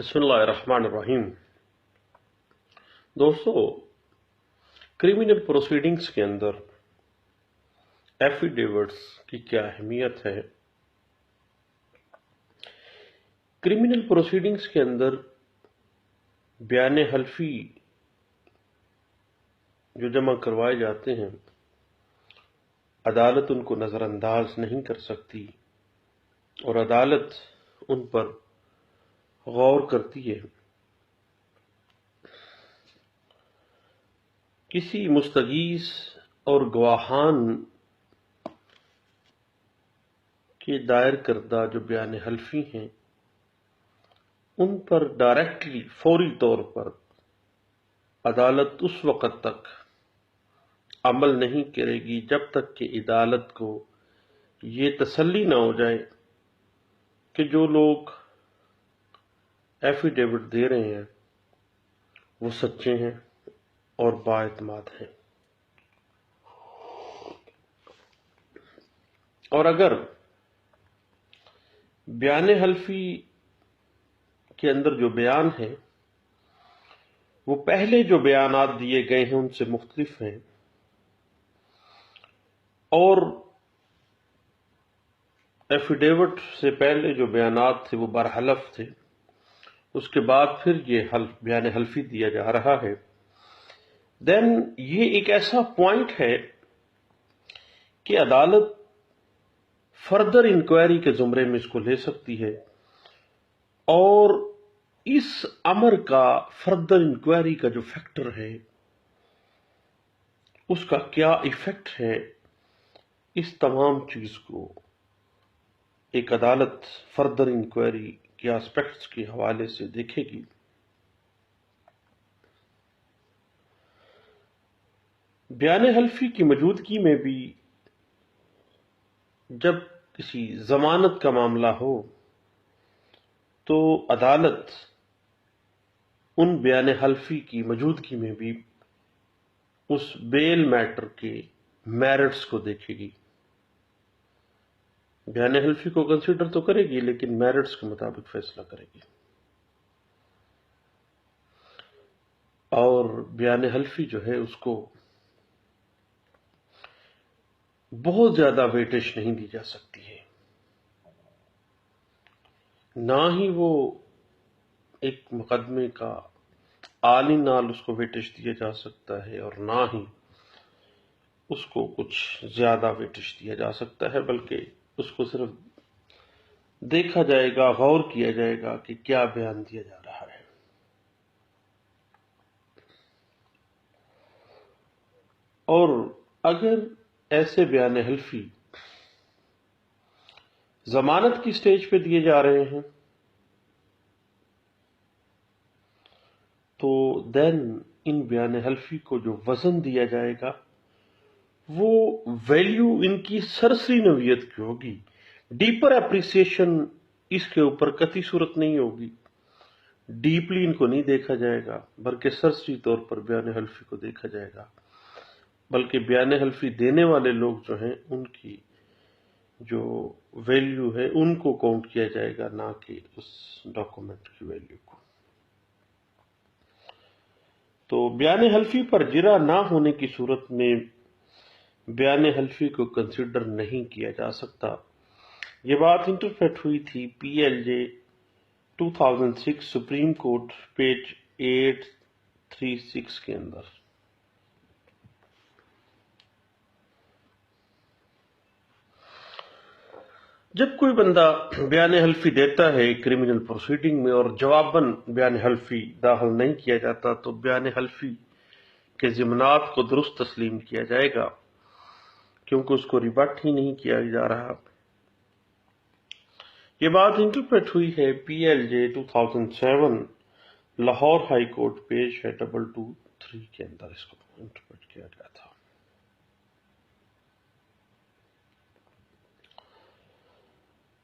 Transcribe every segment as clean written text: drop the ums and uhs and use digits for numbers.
بسم اللہ الرحمن الرحیم۔ دوستو، کرمنل پروسیڈنگز کے اندر ایفیڈیوٹس کی کیا اہمیت ہے؟ کرمنل پروسیڈنگز کے اندر بیان حلفی جو جمع کروائے جاتے ہیں، عدالت ان کو نظر انداز نہیں کر سکتی اور عدالت ان پر غور کرتی ہے۔ کسی مستغیث اور گواہان کے دائر کردہ جو بیان حلفی ہیں، ان پر ڈائریکٹلی فوری طور پر عدالت اس وقت تک عمل نہیں کرے گی جب تک کہ عدالت کو یہ تسلی نہ ہو جائے کہ جو لوگ ایفیڈیوٹ دے رہے ہیں وہ سچے ہیں اور بااعتماد ہیں۔ اور اگر بیان حلفی کے اندر جو بیان ہے وہ پہلے جو بیانات دیے گئے ہیں ان سے مختلف ہیں، اور ایفیڈیوٹ سے پہلے جو بیانات تھے وہ برحلف تھے، اس کے بعد پھر یہ بیان حلفی دیا جا رہا ہے، دین یہ ایک ایسا پوائنٹ ہے کہ عدالت فردر انکوائری کے زمرے میں اس کو لے سکتی ہے، اور اس امر کا فردر انکوائری کا جو فیکٹر ہے اس کا کیا ایفیکٹ ہے، اس تمام چیز کو ایک عدالت فردر انکوائری کے اسپیکٹس کے حوالے سے دیکھے گی۔ بیان حلفی کی موجودگی میں بھی جب کسی ضمانت کا معاملہ ہو تو عدالت ان بیان حلفی کی موجودگی میں بھی اس بیل میٹر کے میرٹس کو دیکھے گی۔ بیان حلفی کو کنسیڈر تو کرے گی لیکن میرٹس کے مطابق فیصلہ کرے گی، اور بیان حلفی جو ہے اس کو بہت زیادہ ویٹیج نہیں دی جا سکتی ہے، نہ ہی وہ ایک مقدمے کا عالی نال اس کو ویٹیج دیا جا سکتا ہے، اور نہ ہی اس کو کچھ زیادہ ویٹیج دیا جا سکتا ہے، بلکہ اس کو صرف دیکھا جائے گا، غور کیا جائے گا کہ کیا بیان دیا جا رہا ہے۔ اور اگر ایسے بیان حلفی ضمانت کی سٹیج پہ دیے جا رہے ہیں تو دین ان بیان حلفی کو جو وزن دیا جائے گا وہ ویلیو ان کی سرسری نوعیت کی ہوگی، ڈیپر اپریسیشن اس کے اوپر قطعی صورت نہیں ہوگی، ڈیپلی ان کو نہیں دیکھا جائے گا بلکہ سرسری طور پر بیان حلفی کو دیکھا جائے گا، بلکہ بیان حلفی دینے والے لوگ جو ہیں ان کی جو ویلیو ہے ان کو کاؤنٹ کیا جائے گا، نہ کہ اس ڈاکومنٹ کی ویلیو کو۔ تو بیان حلفی پر جرا نہ ہونے کی صورت میں بیان حلفی کو کنسیڈر نہیں کیا جا سکتا۔ یہ بات انٹرپریٹ ہوئی تھی پی ایل جے 2006 سپریم کورٹ پیج 836 کے اندر۔ جب کوئی بندہ بیان حلفی دیتا ہے کرمنل پروسیڈنگ میں اور جواباً بیان حلفی داخل نہیں کیا جاتا تو بیان حلفی کے ضمنات کو درست تسلیم کیا جائے گا، کیونکہ اس کو ریبٹ ہی نہیں کیا جا رہا۔ یہ بات انٹرپریٹ ہوئی ہے پی ایل جے 2007 لاہور ہائی کورٹ پیج ہے 223 کے اندر، اس کو انٹرپریٹ کیا گیا تھا۔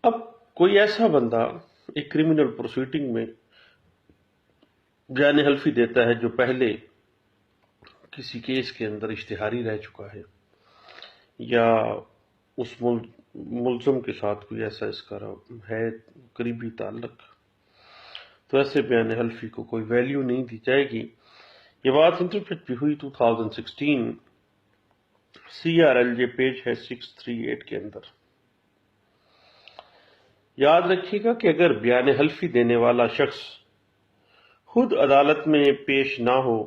اب کوئی ایسا بندہ ایک کرمنل پروسیڈنگ میں بیان حلفی دیتا ہے جو پہلے کسی کیس کے اندر اشتہاری رہ چکا ہے، یا اس ملزم کے ساتھ کوئی ایسا اس کا ہے قریبی تعلق، تو ایسے بیان حلفی کو کوئی ویلیو نہیں دی جائے گی۔ یہ بات انٹرپریٹ بھی ہوئی 2016 CRLJ پیج ہے 638 کے اندر۔ یاد رکھیے گا کہ اگر بیان حلفی دینے والا شخص خود عدالت میں پیش نہ ہو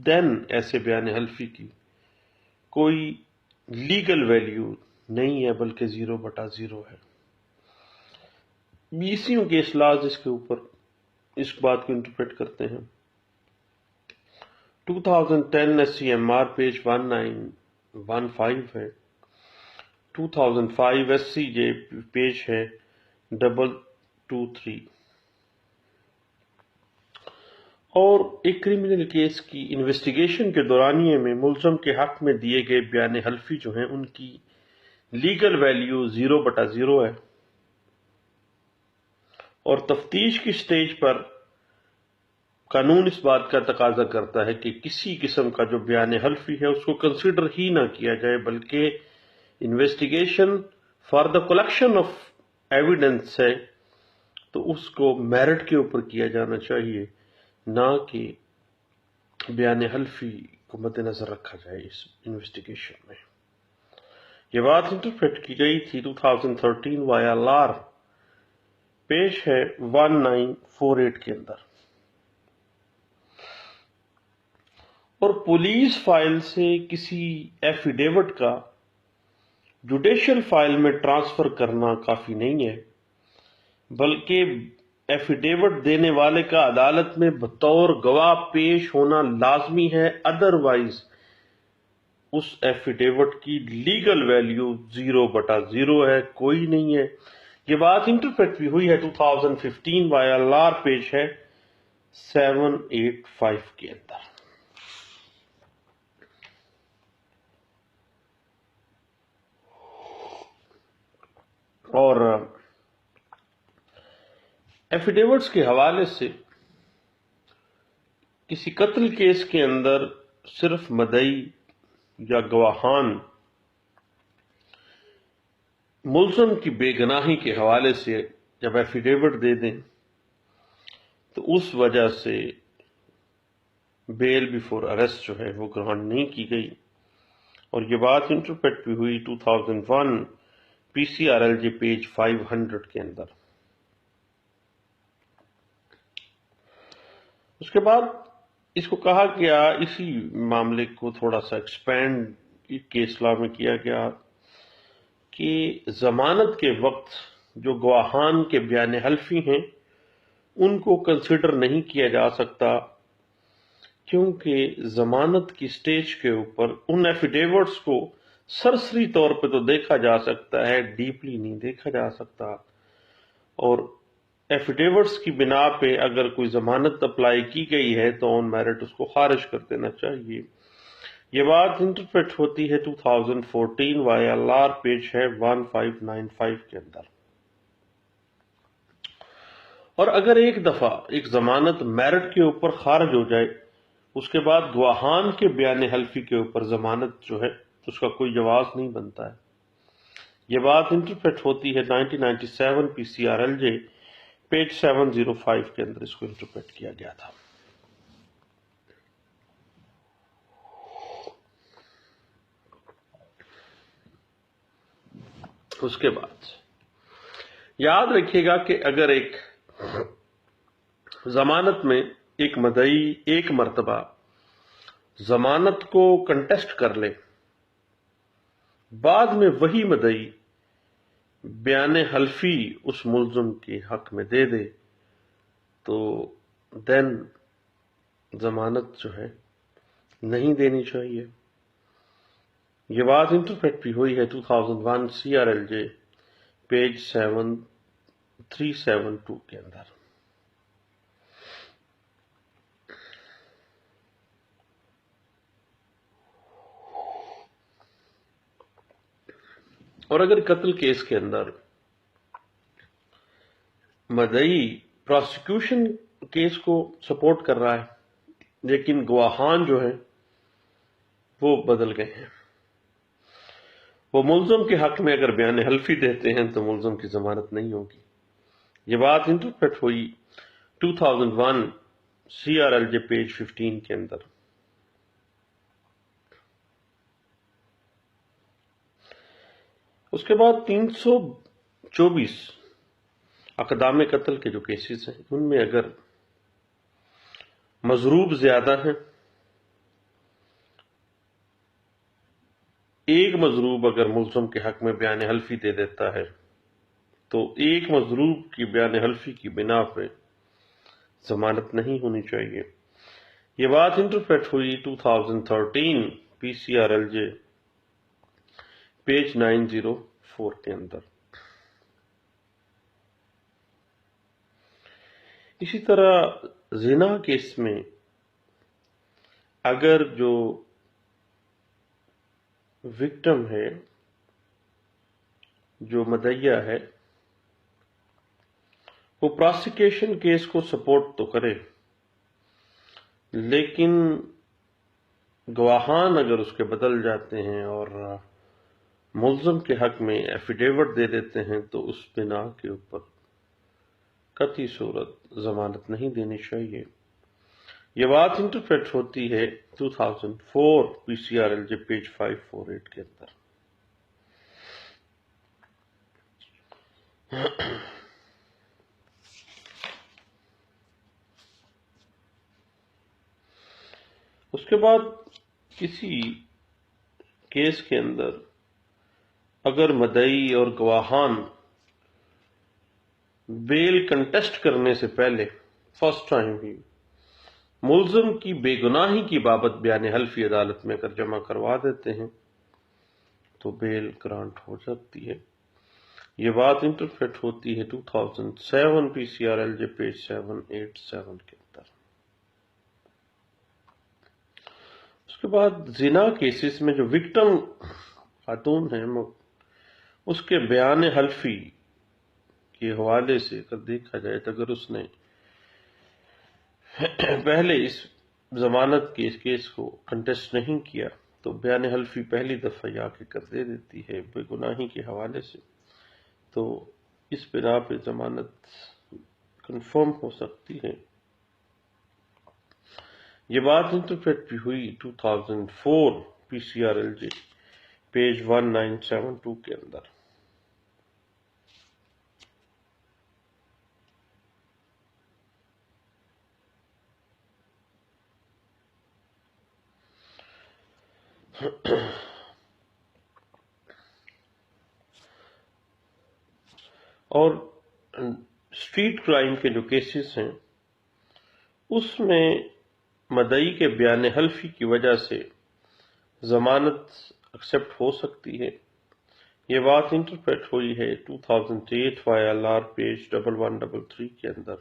دین ایسے بیان حلفی کی کوئی لیگل ویلیو نہیں ہے بلکہ 0/0 ہے۔ BCO کے اصلاح اس کے اوپر اس بات کو انٹرپریٹ کرتے ہیں۔ 2010 SCMR پیج 1915 ہے، 2005 SCJ پیج ہے 223۔ اور ایک کرمنل کیس کی انویسٹیگیشن کے دورانیے میں ملزم کے حق میں دیے گئے بیان حلفی جو ہیں ان کی لیگل ویلیو 0/0 ہے، اور تفتیش کی سٹیج پر قانون اس بات کا تقاضا کرتا ہے کہ کسی قسم کا جو بیان حلفی ہے اس کو کنسیڈر ہی نہ کیا جائے، بلکہ investigation for the collection of evidence ہے تو اس کو میرٹ کے اوپر کیا جانا چاہیے، نہ کہ بیان حلفی کو مد نظر رکھا جائے اس انویسٹیگیشن میں۔ یہ بات انٹرپریٹ کی گئی تھی 2013 YLR پیش ہے 1948 کے اندر۔ اور پولیس فائل سے کسی ایفیڈیوٹ کا جوڈیشل فائل میں ٹرانسفر کرنا کافی نہیں ہے، بلکہ ایفیڈیوٹ دینے والے کا عدالت میں بطور گواہ پیش ہونا لازمی ہے، ادروائز اس ایفیڈیوٹ کی لیگل ویلیو 0/0 ہے، کوئی نہیں ہے۔ یہ بات انٹرپریٹ بھی ہوئی ہے 2015 YLR پیج ہے 785 کے اندر۔ اور ایفیڈیوٹس کے حوالے سے کسی قتل کیس کے اندر صرف مدعی یا گواہان ملزم کی بے گناہی کے حوالے سے جب ایفیڈیوٹ دے دیں تو اس وجہ سے بیل بیفور اریسٹ جو ہے وہ گرانٹ نہیں کی گئی، اور یہ بات انٹرپریٹ بھی ہوئی 2001 PCRLJ پیج 500 کے اندر۔ اس کے بعد اس کو کہا گیا، اسی معاملے کو تھوڑا سا ایکسپینڈ کیس لا میں کیا گیا کہ ضمانت کے وقت جو گواہان کے بیان حلفی ہیں ان کو کنسیڈر نہیں کیا جا سکتا، کیونکہ ضمانت کی سٹیج کے اوپر ان ایفیڈیوٹس کو سرسری طور پہ تو دیکھا جا سکتا ہے، ڈیپلی نہیں دیکھا جا سکتا، اور ایفیڈیوٹس کی بنا پہ اگر کوئی ضمانت اپلائی کی گئی ہے تو آن میرٹ اس کو خارج کر دینا چاہیے۔ یہ بات انٹرپریٹ ہوتی ہے 2014 YLR پیج ہے 1595 کے اندر۔ اور اگر ایک دفعہ ایک ضمانت میرٹ کے اوپر خارج ہو جائے، اس کے بعد گواہان کے بیان حلفی کے اوپر ضمانت جو ہے اس کا کوئی جواز نہیں بنتا ہے۔ یہ بات انٹرپریٹ ہوتی ہے 1997 PCRLJ پیج 705 کے اندر اس کو انٹرپریٹ کیا گیا تھا۔ اس کے بعد یاد رکھیے گا کہ اگر ایک ضمانت میں ایک مدعی ایک مرتبہ ضمانت کو کنٹیسٹ کر لے، بعد میں وہی مدعی بیان حلفی اس ملزم کے حق میں دے دے تو دین ضمانت جو ہے نہیں دینی چاہیے۔ یہ بات انٹرپریٹ بھی ہوئی ہے 2001 CRLJ پیج 7372 کے اندر۔ اور اگر قتل کیس کے اندر مدعی پروسیکیوشن کیس کو سپورٹ کر رہا ہے لیکن گواہان جو ہیں وہ بدل گئے ہیں، وہ ملزم کے حق میں اگر بیان حلفی دیتے ہیں تو ملزم کی ضمانت نہیں ہوگی، یہ بات انٹرپریٹ ہوئی 2001 CRLJ پیج 15 کے اندر۔ اس کے بعد 324 اقدام قتل کے جو کیسز ہیں، ان میں اگر مضروب زیادہ ہیں، ایک مضروب اگر ملزم کے حق میں بیان حلفی دے دیتا ہے تو ایک مضروب کی بیان حلفی کی بنا پہ ضمانت نہیں ہونی چاہیے۔ یہ بات انٹرپریٹ ہوئی 2013 PCRLJ پیج 904 کے اندر۔ اسی طرح زنا کیس میں اگر جو وکٹم ہے، جو مدعیہ ہے، وہ پراسیکیوشن کیس کو سپورٹ تو کرے، لیکن گواہان اگر اس کے بدل جاتے ہیں اور ملزم کے حق میں ایفیڈیوٹ دے دیتے ہیں تو اس بنا کے اوپر قطعی صورت ضمانت نہیں دینی چاہیے۔ یہ بات انٹرپریٹ ہوتی ہے 2004 PCRLJ پیج 548 کے اندر۔ اس کے بعد کسی کیس کے اندر اگر مدعی اور گواہان بیل کنٹیسٹ کرنے سے پہلے فرسٹ ٹائم ہی ملزم کی بے گناہی کی بابت بیان حلفی عدالت میں اگر جمع کروا دیتے ہیں تو بیل گرانٹ ہو جاتی ہے۔ یہ بات انٹرپریٹ ہوتی ہے 2007 PCRLJ پیج 787 کے اندر۔ اس کے بعد زنا کیسز میں جو وکٹم خاتون ہیں، اس کے بیان حلفی کے حوالے سے اگر دیکھا جائے تو اگر اس نے پہلے اس ضمانت کے اس کیس کو کنٹیسٹ نہیں کیا تو بیان حلفی پہلی دفعہ جا کے کر دے دیتی ہے بے گناہی کے حوالے سے، تو اس بنا پہ ضمانت کنفرم ہو سکتی ہے۔ یہ بات انٹرپریٹ بھی ہوئی 2004 PCRLJ پیج 1972 کے اندر۔ اور اسٹریٹ کرائم کے جو کیسز ہیں اس میں مدعی کے بیان حلفی کی وجہ سے ضمانت ایکسیپٹ ہو سکتی ہے۔ یہ بات انٹرپریٹ ہوئی ہے 2008 YLR پیج 1133 کے اندر۔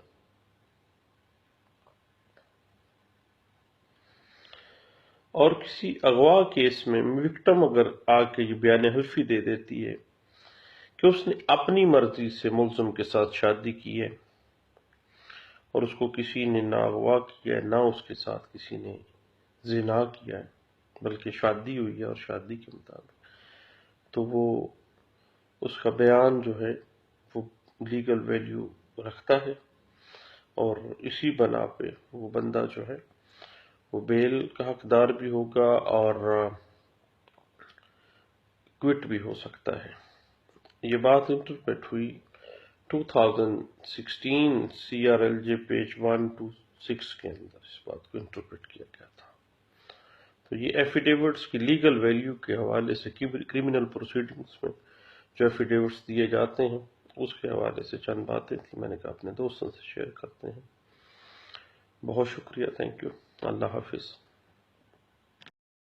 اور کسی اغوا کیس میں وکٹم اگر آ کے یہ بیان حلفی دے دیتی ہے کہ اس نے اپنی مرضی سے ملزم کے ساتھ شادی کی ہے اور اس کو کسی نے نہ اغوا کیا ہے نہ اس کے ساتھ کسی نے زنا کیا ہے، بلکہ شادی ہوئی ہے اور شادی کے مطابق، تو وہ اس کا بیان جو ہے وہ لیگل ویلیو رکھتا ہے اور اسی بنا پہ وہ بندہ جو ہے وہ بیل کا حقدار بھی ہوگا اور کوئٹ بھی ہو سکتا ہے۔ یہ بات انٹرپریٹ ہوئی 2016 CRLJ پیج 126 کے اندر، اس بات کو انٹرپریٹ کیا گیا تھا۔ تو یہ ایفیڈیوٹس کی لیگل ویلیو کے حوالے سے کرمنل پروسیڈنگز میں جو ایفیڈیوٹس دیے جاتے ہیں اس کے حوالے سے چند باتیں تھیں، میں نے کہا اپنے دوستوں سے شیئر کرتے ہیں۔ بہت شکریہ، تھینک یو، اللہ حافظ۔